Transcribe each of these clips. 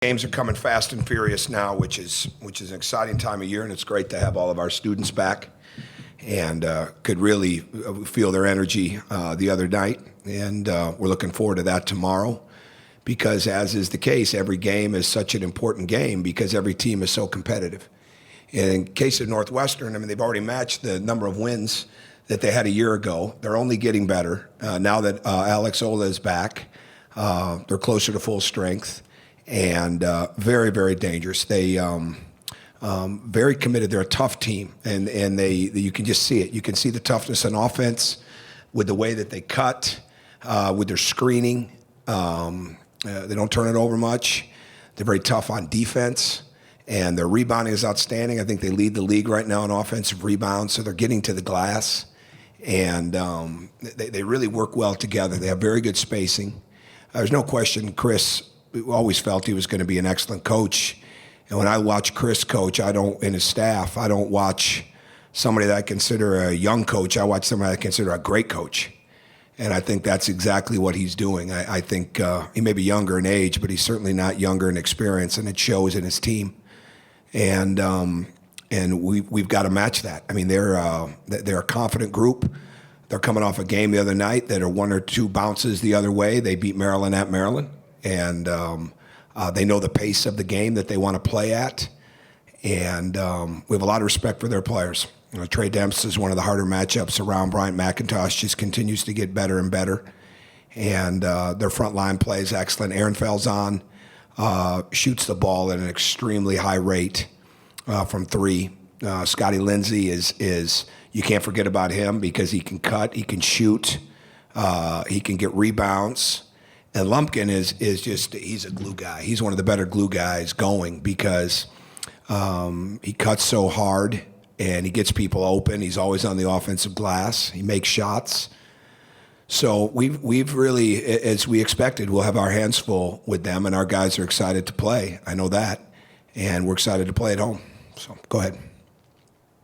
Games are coming fast and furious now, which is an exciting time of year, and it's great to have all of our students back. And could really feel their energy the other night, and we're looking forward to that tomorrow. Because as is the case, every game is such an important game because every team is so competitive. In case of Northwestern, I mean, they've already matched the number of wins that they had a year ago. They're only getting better now that Alex Ola is back. They're closer to full strength. And very, very dangerous. They very committed. They're a tough team, and you can just see it. You can see the toughness on offense with the way that they cut, with their screening. They don't turn it over much. They're very tough on defense, and their rebounding is outstanding. I think they lead the league right now in offensive rebounds, so they're getting to the glass, and they really work well together. They have very good spacing. There's no question Chris always felt he was going to be an excellent coach. And when I watch Chris coach, and his staff, I don't watch somebody that I consider a young coach. I watch somebody I consider a great coach. And I think that's exactly what he's doing. I think he may be younger in age, but he's certainly not younger in experience, and it shows in his team. And we've got to match that. I mean, they're a confident group. They're coming off a game the other night that are one or two bounces the other way. They beat Maryland at Maryland. And they know the pace of the game that they want to play at. And we have a lot of respect for their players. Trey Dempsey is one of the harder matchups around. Bryant McIntosh just continues to get better and better. And their front line play is excellent. Aaron Falzon shoots the ball at an extremely high rate from three. Scotty Lindsey is you can't forget about him because he can cut, he can shoot, he can get rebounds. And Lumpkin is just, he's a glue guy. He's one of the better glue guys going because he cuts so hard and he gets people open. He's always on the offensive glass. He makes shots. So we've really, as we expected, we'll have our hands full with them, and our guys are excited to play. I know that. And we're excited to play at home. So go ahead.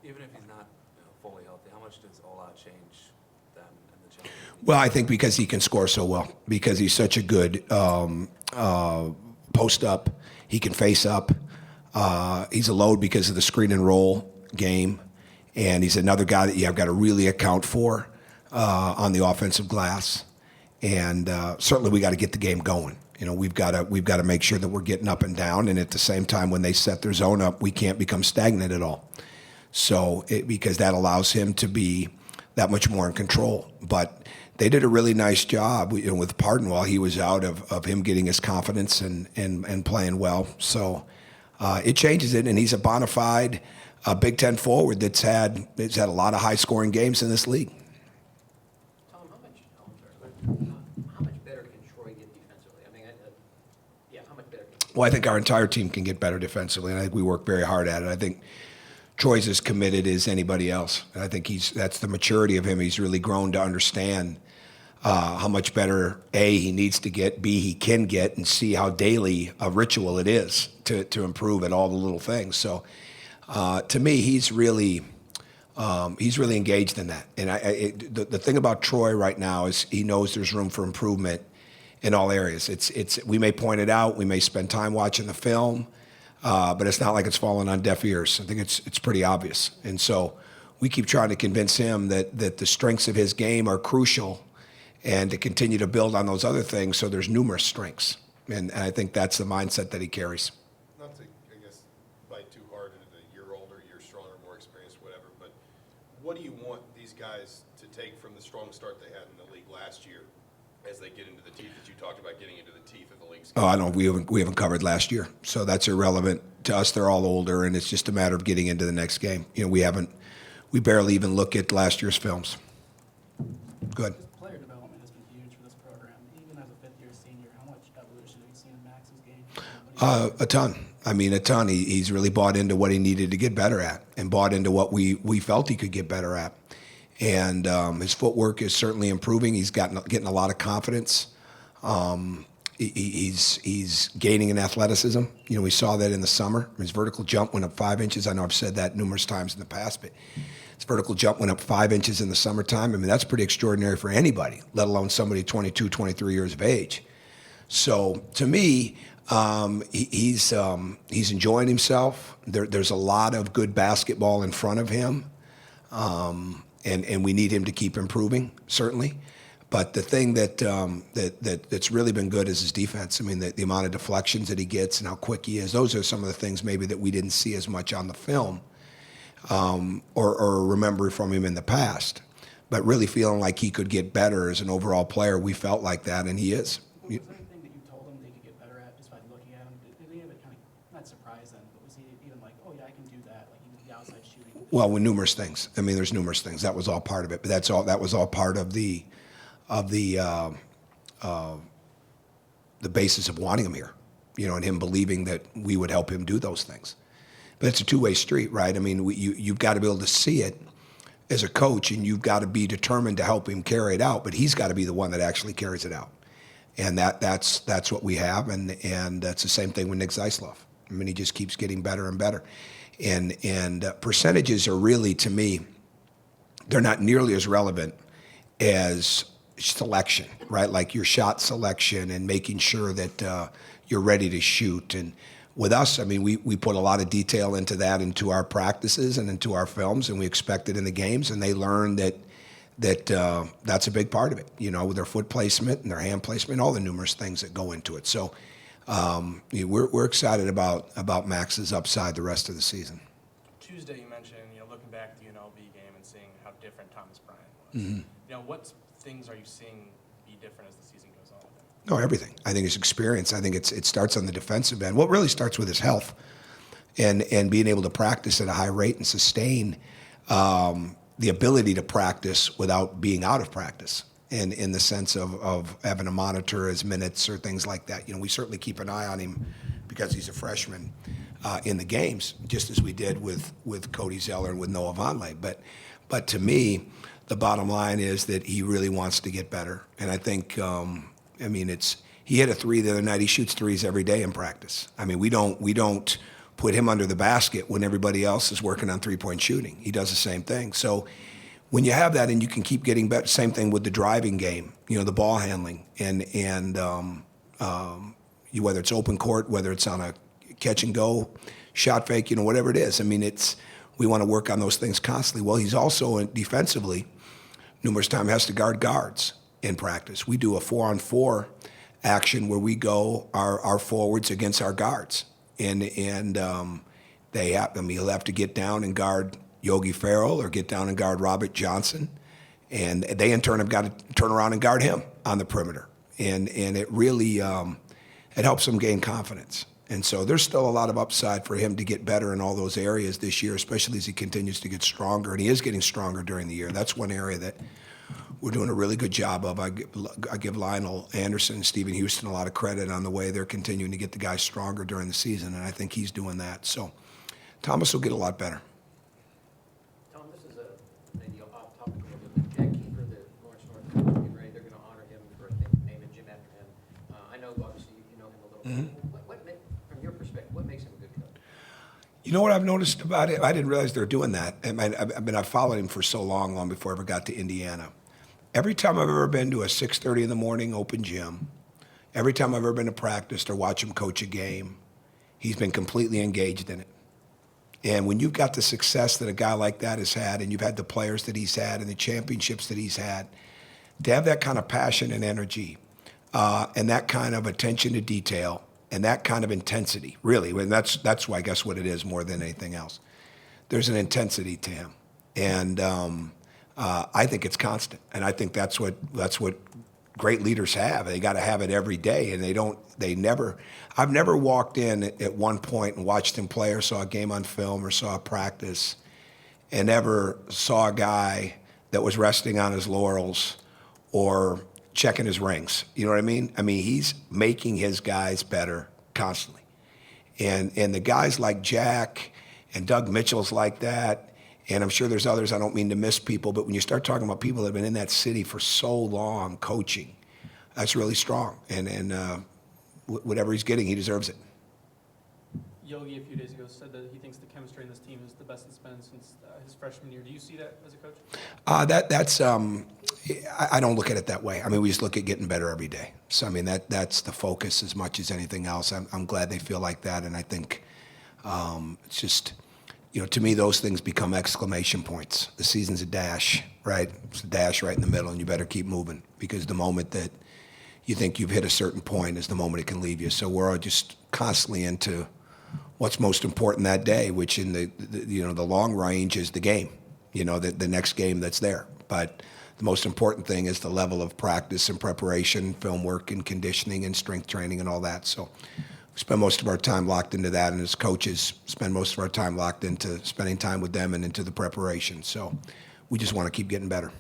Even if he's not fully healthy, how much does Ola change them and the championship? Well, I think because he can score so well, because he's such a good post up, he can face up. He's a load because of the screen and roll game, and he's another guy that you've got to really account for on the offensive glass. And certainly we got to get the game going. You know, we've got to make sure that we're getting up and down, and at the same time, when they set their zone up, we can't become stagnant at all. So because that allows him to be that much more in control, but. They did a really nice job with Pardon while he was out of him getting his confidence and playing well. So it changes it, and he's a bona fide Big Ten forward that's had a lot of high-scoring games in this league. Tom, how much better can Troy get defensively? I mean, how much better can Well, I think our entire team can get better defensively, and I think we work very hard at it. I think Troy's as committed as anybody else. And I think that's the maturity of him. He's really grown to understand how much better, A, he needs to get, B, he can get, and C, how daily a ritual it is to improve at all the little things. So to me, he's really engaged in that. And the thing about Troy right now is he knows there's room for improvement in all areas. We may point it out, we may spend time watching the film, but it's not like it's fallen on deaf ears. I think it's pretty obvious. And so we keep trying to convince him that the strengths of his game are crucial and to continue to build on those other things so there's numerous strengths. And I think that's the mindset that he carries. Not to, I guess, bite too hard into the year older, year stronger, more experienced, whatever, but what do you want these guys to take from the strong start they had in the league last year as they get into the teeth that you talked about getting into the teeth of the league? Oh, I don't. We haven't covered last year, so that's irrelevant to us. They're all older, and it's just a matter of getting into the next game. You know, we barely even look at last year's films. Good. Player development has been huge for this program. Even as a fifth-year senior, how much evolution have you seen in Max's game? A ton. I mean, a ton. He's really bought into what he needed to get better at, and bought into what we felt he could get better at. And his footwork is certainly improving. He's getting a lot of confidence. He's gaining in athleticism. You know, we saw that in the summer. His vertical jump went up 5 inches. I know I've said that numerous times in the past, but his vertical jump went up 5 inches in the summertime. I mean, that's pretty extraordinary for anybody, let alone somebody 22, 23 years of age. So to me, He's enjoying himself. There's a lot of good basketball in front of him, and we need him to keep improving, certainly. But the thing that's really been good is his defense. I mean, the amount of deflections that he gets and how quick he is. Those are some of the things maybe that we didn't see as much on the film, or remember from him in the past. But really feeling like he could get better as an overall player, we felt like that, and he is. Was there anything that you told him they could get better at just by looking at him? Did any of it kind of, not surprise them, but was he even like, oh yeah, I can do that, like even the outside shooting? Well, with numerous things. I mean, there's numerous things. That was all part of it. But that was all part of the basis of wanting him here, and him believing that we would help him do those things. But it's a two-way street, right? I mean, you've got to be able to see it as a coach, and you've got to be determined to help him carry it out. But he's got to be the one that actually carries it out, and that's what we have. And that's the same thing with Nick Zeislov. I mean, he just keeps getting better and better. And percentages are really, to me, they're not nearly as relevant as selection, right? Like your shot selection and making sure that you're ready to shoot. And with us, I mean, we put a lot of detail into that, into our practices and into our films, and we expect it in the games, and they learn that that's a big part of it, with their foot placement and their hand placement, all the numerous things that go into it. So we're excited about Max's upside the rest of the season. Tuesday, you mentioned, looking back at the UNLV game and seeing how different Thomas Bryant was. What things are you seeing be different as the season goes on with him? No, everything. I think his experience. I think it starts on the defensive end. Well, it really starts with his health and being able to practice at a high rate and sustain the ability to practice without being out of practice. And in the sense of having to monitor his minutes or things like that. We certainly keep an eye on him because he's a freshman in the games, just as we did with Cody Zeller and with Noah Vonleh. But to me, the bottom line is that he really wants to get better. And I think, he hit a three the other night. He shoots threes every day in practice. I mean, we don't put him under the basket when everybody else is working on three-point shooting. He does the same thing. So when you have that and you can keep getting better, same thing with the driving game, the ball handling, and whether it's open court, whether it's on a catch and go, shot fake, whatever it is. I mean, we want to work on those things constantly. Well, he's also defensively, numerous times has to guard guards in practice. We do a 4-on-4 action where we go our forwards against our guards, and he'll have to get down and guard Yogi Ferrell or get down and guard Robert Johnson, and they in turn have got to turn around and guard him on the perimeter, and it really it helps him gain confidence. And so there's still a lot of upside for him to get better in all those areas this year, especially as he continues to get stronger, and he is getting stronger during the year. That's one area that we're doing a really good job of. I give Lionel Anderson and Stephen Houston a lot of credit on the way they're continuing to get the guys stronger during the season, and I think he's doing that. So Thomas will get a lot better. Tom, this is maybe off topic a little bit. Jack Keefer, the Lawrence North coach, getting ready, they're going to honor him for, I think, naming Jim after him. I know, obviously, you know him a little bit. From your perspective, what makes him a good coach? You know what I've noticed about it? I didn't realize they're doing that. I've followed him for so long before I ever got to Indiana. Every time I've ever been to a 6:30 in the morning open gym, every time I've ever been to practice or watch him coach a game, he's been completely engaged in it. And when you've got the success that a guy like that has had, and you've had the players that he's had and the championships that he's had, to have that kind of passion and energy and that kind of attention to detail and that kind of intensity, really, and that's why I guess what it is more than anything else. There's an intensity to him, and I think it's constant, and I think that's what great leaders have. They got to have it every day, and I've never walked in at one point and watched him play or saw a game on film or saw a practice and ever saw a guy that was resting on his laurels or checking his rings. You know what I mean? I mean, he's making his guys better constantly. And the guys like Jack and Doug Mitchell's like that, and I'm sure there's others, I don't mean to miss people, but when you start talking about people that have been in that city for so long coaching, that's really strong. And whatever he's getting, he deserves it. Yogi a few days ago said that he thinks the chemistry in this team is the best it's been since his freshman year. Do you see that as a coach? I don't look at it that way. I mean, we just look at getting better every day. So I mean, that's the focus as much as anything else. I'm glad they feel like that, and I think it's just, to me, those things become exclamation points. The season's a dash, right? It's a dash right in the middle, and you better keep moving, because the moment that you think you've hit a certain point is the moment it can leave you. So we're all just constantly into what's most important that day, which in the long range is the game, the next game that's there. But the most important thing is the level of practice and preparation, film work and conditioning and strength training and all that. So we spend most of our time locked into that, and as coaches spend most of our time locked into spending time with them and into the preparation. So we just want to keep getting better.